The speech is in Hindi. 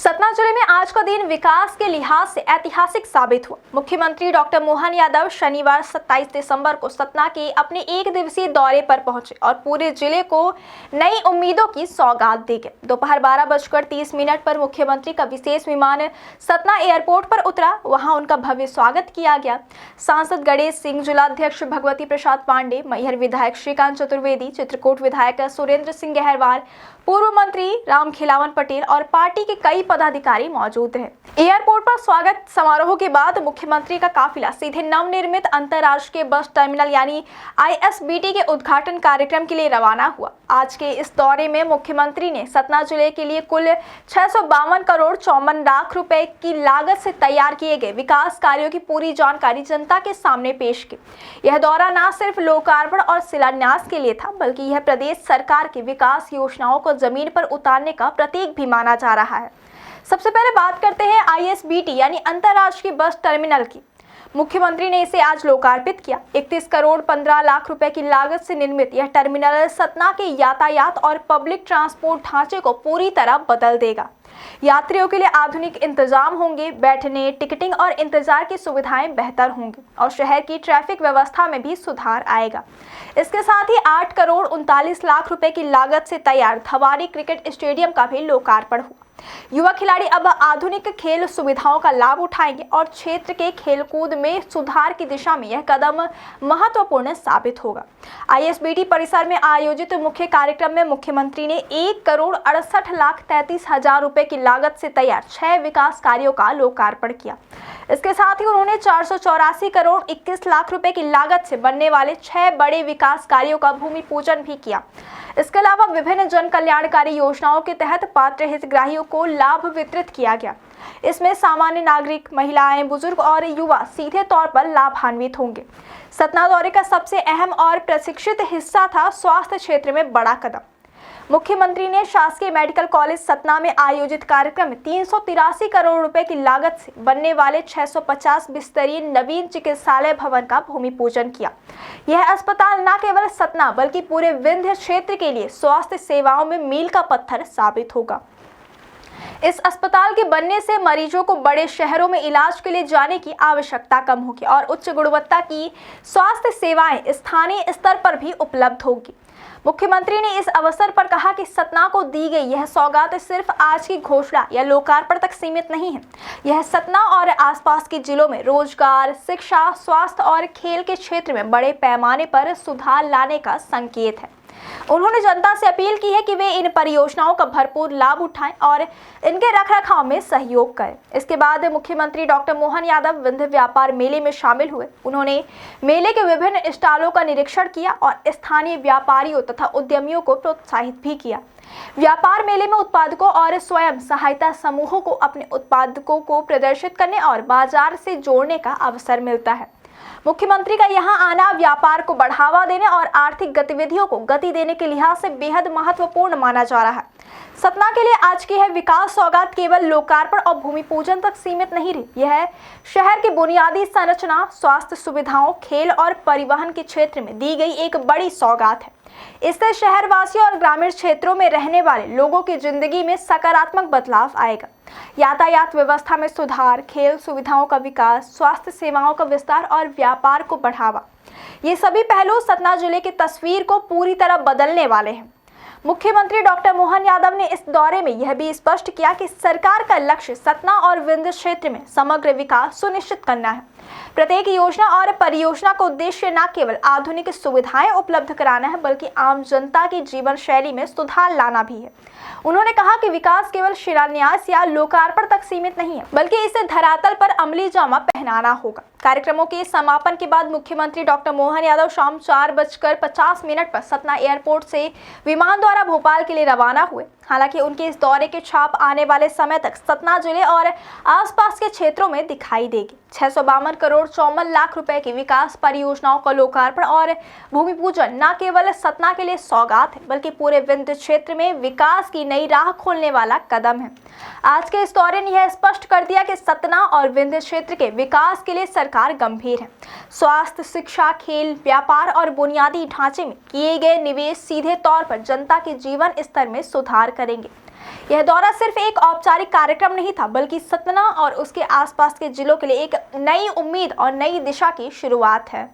सतना जिले में आज का दिन विकास के लिहाज से ऐतिहासिक साबित हुआ। मुख्यमंत्री डॉक्टर मोहन यादव शनिवार 27 दिसंबर को सतना के अपने एक दिवसीय दौरे पर पहुंचे और पूरे जिले को नई उम्मीदों की सौगात दी गई। दोपहर 12:30 पर मुख्यमंत्री का विशेष विमान सतना एयरपोर्ट पर उतरा। वहां उनका भव्य स्वागत किया गया। सांसद गणेश सिंह, जिलाध्यक्ष भगवती प्रसाद पांडे, मैहर विधायक श्रीकांत चतुर्वेदी, चित्रकूट विधायक सुरेंद्र सिंह गहरवार, पूर्व मंत्री राम खिलावन पटेल और पार्टी के कई पदाधिकारी मौजूद हैं। एयरपोर्ट पर स्वागत समारोह के बाद मुख्यमंत्री का काफिला सीधे नवनिर्मित अंतर्राष्ट्रीय बस टर्मिनल यानी ISBT के उद्घाटन कार्यक्रम के लिए रवाना हुआ। आज के इस दौरे में मुख्यमंत्री ने सतना जिले के लिए कुल 652 करोड़ 54 लाख रुपए की लागत से तैयार किए गए विकास कार्यों की पूरी जानकारी जनता के सामने पेश की। यह दौरा न सिर्फ लोकार्पण और शिलान्यास के लिए था, बल्कि यह प्रदेश सरकार की विकास योजनाओं को जमीन पर उतारने का प्रतीक भी माना जा रहा है। सबसे पहले बात करते हैं ISBT यानी अंतर्राष्ट्रीय बस टर्मिनल की। मुख्यमंत्री ने इसे आज लोकार्पित किया। 31 करोड़ 15 लाख रुपए की लागत से निर्मित यह टर्मिनल सतना के यातायात और पब्लिक ट्रांसपोर्ट ढांचे को पूरी तरह बदल देगा। यात्रियों के लिए आधुनिक इंतजाम होंगे, बैठने, टिकटिंग और इंतजार की सुविधाएं बेहतर होंगी और शहर की ट्रैफिक व्यवस्था में भी सुधार आएगा। इसके साथ ही 8 करोड़ 39 लाख रुपए की लागत से तैयार धवारी क्रिकेट स्टेडियम का भी लोकार्पण हुआ। युवा खिलाड़ी अब आधुनिक खेल सुविधाओं का लाभ उठाएंगे और क्षेत्र के खेलकूद में सुधार की दिशा में यह कदम महत्वपूर्ण साबित होगा। ISBT परिसर में आयोजित मुख्य कार्यक्रम में मुख्यमंत्री ने 1 करोड़ 68 लाख 33 हजार रुपए की लागत से तैयार 6 विकास कार्यों का लोकार्पण किया। इसके साथ ही उन्होंने 484 करोड़ 21 लाख रुपए की लागत से बनने वाले 6 बड़े विकास कार्यों का भूमि पूजन भी किया। इसके अलावा विभिन्न जन कल्याणकारी योजनाओं के तहत पात्र हितग्राहियों को लाभ वितरित किया गया। इसमें सामान्य नागरिक, महिलाएं, बुजुर्ग और युवा सीधे तौर पर लाभान्वित होंगे। सतना दौरे का सबसे अहम और प्रशिक्षित हिस्सा था स्वास्थ्य क्षेत्र में बड़ा कदम। मुख्यमंत्री ने शासकीय मेडिकल कॉलेज सतना में आयोजित कार्यक्रम में 383 करोड़ रुपए की लागत से बनने वाले 650 बिस्तरीय नवीन चिकित्सालय भवन का भूमि पूजन किया। यह अस्पताल न केवल सतना बल्कि पूरे विंध्य क्षेत्र के लिए स्वास्थ्य सेवाओं में मील का पत्थर साबित होगा। इस अस्पताल के बनने से मरीजों को बड़े शहरों में इलाज के लिए जाने की आवश्यकता कम होगी और उच्च गुणवत्ता की स्वास्थ्य सेवाएं स्थानीय स्तर पर भी उपलब्ध होगी। मुख्यमंत्री ने इस अवसर पर कहा कि सतना को दी गई यह सौगात सिर्फ आज की घोषणा या लोकार्पण तक सीमित नहीं है। यह सतना और आसपास के जिलों में रोजगार, शिक्षा, स्वास्थ्य और खेल के क्षेत्र में बड़े पैमाने पर सुधार लाने का संकेत है। उन्होंने जनता से अपील की है कि वे इन परियोजनाओं का भरपूर लाभ उठाएं और इनके रखरखाव में सहयोग करें। इसके बाद मुख्यमंत्री डॉक्टर मोहन यादव विंध्य व्यापार मेले में शामिल हुए। उन्होंने मेले के विभिन्न स्टॉलों का निरीक्षण किया और स्थानीय व्यापारियों तथा उद्यमियों को प्रोत्साहित भी किया। व्यापार मेले में उत्पादकों और स्वयं सहायता समूहों को अपने उत्पादकों को प्रदर्शित करने और बाजार से जोड़ने का अवसर मिलता है। मुख्यमंत्री का यहां आना व्यापार को बढ़ावा देने और आर्थिक गतिविधियों को गति देने के लिहाज से बेहद महत्वपूर्ण माना जा रहा है। सतना के लिए आज की यह विकास सौगात केवल लोकार्पण और भूमि पूजन तक सीमित नहीं रही। यह शहर की बुनियादी संरचना, स्वास्थ्य सुविधाओं, खेल और परिवहन के क्षेत्र में दी गई एक बड़ी सौगात है। इससे शहरवासियों और ग्रामीण क्षेत्रों में रहने वाले लोगों की जिंदगी में सकारात्मक बदलाव आएगा। यातायात व्यवस्था में सुधार, खेल सुविधाओं का विकास, स्वास्थ्य सेवाओं का विस्तार और व्यापार को बढ़ावा, ये सभी पहलू सतना जिले की तस्वीर को पूरी तरह बदलने वाले हैं। मुख्यमंत्री डॉक्टर मोहन यादव ने इस दौरे में यह भी स्पष्ट किया कि सरकार का लक्ष्य सतना और विंध्य क्षेत्र में समग्र विकास सुनिश्चित करना है। प्रत्येक योजना और परियोजना का उद्देश्य न केवल आधुनिक सुविधाएं उपलब्ध कराना है, बल्कि आम जनता की जीवन शैली में सुधार लाना भी है। उन्होंने कहा कि विकास केवल शिलान्यास या लोकार्पण तक सीमित नहीं है, बल्कि इसे धरातल पर अमली जामा पहनाना होगा। कार्यक्रमों के समापन के बाद मुख्यमंत्री डॉक्टर मोहन यादव शाम 4:50 पर सतना एयरपोर्ट से विमान द्वारा भोपाल के लिए रवाना हुए। हालांकि उनके इस दौरे की छाप आने वाले समय तक सतना जिले और आसपास के क्षेत्रों में दिखाई देगी। 652 करोड़ 54 लाख रुपए की विकास परियोजनाओं का लोकार्पण और भूमि पूजन न केवल सतना के लिए सौगात है, बल्कि पूरे विंध्य क्षेत्र में विकास की नई राह खोलने वाला कदम है। आज के इस दौरे ने यह स्पष्ट कर दिया कि सतना और विंध्य क्षेत्र के विकास के लिए सरकार गंभीर है। स्वास्थ्य, शिक्षा, खेल, व्यापार और बुनियादी ढांचे में किए गए निवेश सीधे तौर पर जनता के जीवन स्तर में सुधार करेंगे। यह दौरा सिर्फ एक औपचारिक कार्यक्रम नहीं था, बल्कि सतना और उसके आसपास के जिलों के लिए एक नई उम्मीद और नई दिशा की शुरुआत है।